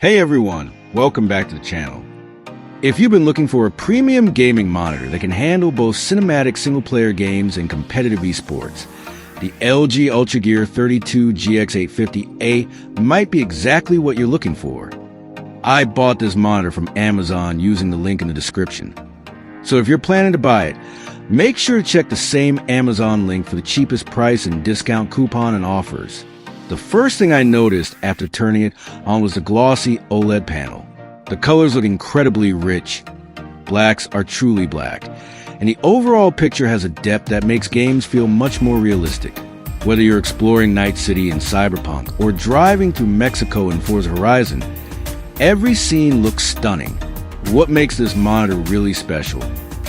Hey everyone, welcome back to the channel. If you've been looking for a premium gaming monitor that can handle both cinematic single-player games and competitive esports, the LG UltraGear 32GX850A might be exactly what you're looking for. I bought this monitor from Amazon using the link in the description. So if you're planning to buy it, make sure to check the same Amazon link for the cheapest price and discount coupon and offers. The first thing I noticed after turning it on was the Glossy OLED panel. The colors look incredibly rich. Blacks are truly black. And the overall picture has a depth that makes games feel much more realistic. Whether you're exploring Night City in Cyberpunk or driving through Mexico in Forza Horizon, every scene looks stunning. What makes this monitor really special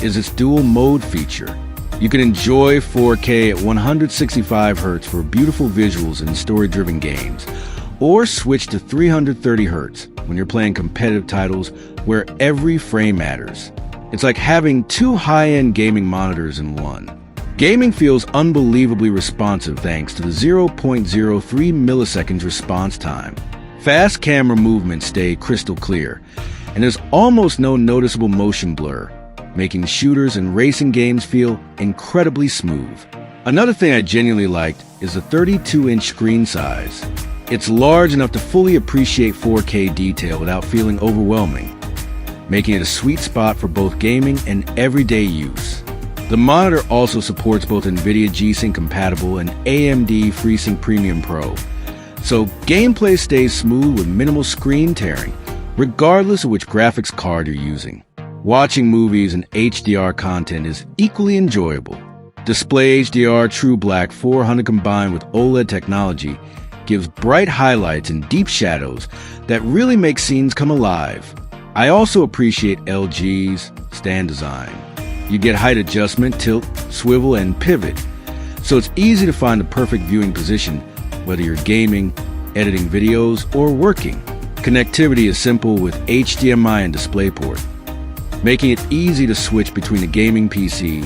is its dual mode feature. You can enjoy 4K at 165 Hz for beautiful visuals in story-driven games, or switch to 330 Hz when you're playing competitive titles where every frame matters. It's like having two high-end gaming monitors in one. Gaming feels unbelievably responsive thanks to the 0.03 milliseconds response time. Fast camera movements stay crystal clear, and there's almost no noticeable motion blur, making shooters and racing games feel incredibly smooth. Another thing I genuinely liked is the 32-inch screen size. It's large enough to fully appreciate 4K detail without feeling overwhelming, making it a sweet spot for both gaming and everyday use. The monitor also supports both NVIDIA G-Sync compatible and AMD FreeSync Premium Pro, so gameplay stays smooth with minimal screen tearing, regardless of which graphics card you're using. Watching movies and HDR content is equally enjoyable. Display HDR TrueBlack 400 combined with OLED technology gives bright highlights and deep shadows that really make scenes come alive. I also appreciate LG's stand design. You get height adjustment, tilt, swivel, and pivot, so it's easy to find the perfect viewing position whether you're gaming, editing videos, or working. Connectivity is simple with HDMI and DisplayPort, making it easy to switch between a gaming PC,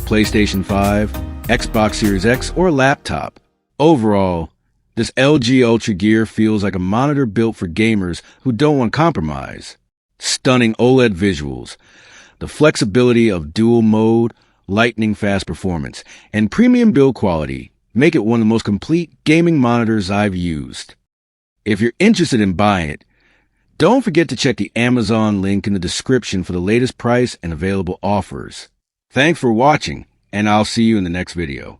PlayStation 5, Xbox Series X, or laptop. Overall, this LG UltraGear feels like a monitor built for gamers who don't want compromise. Stunning OLED visuals, the flexibility of dual mode, lightning-fast performance, and premium build quality make it one of the most complete gaming monitors I've used. If you're interested in buying it, don't forget to check the Amazon link in the description for the latest price and available offers. Thanks for watching, and I'll see you in the next video.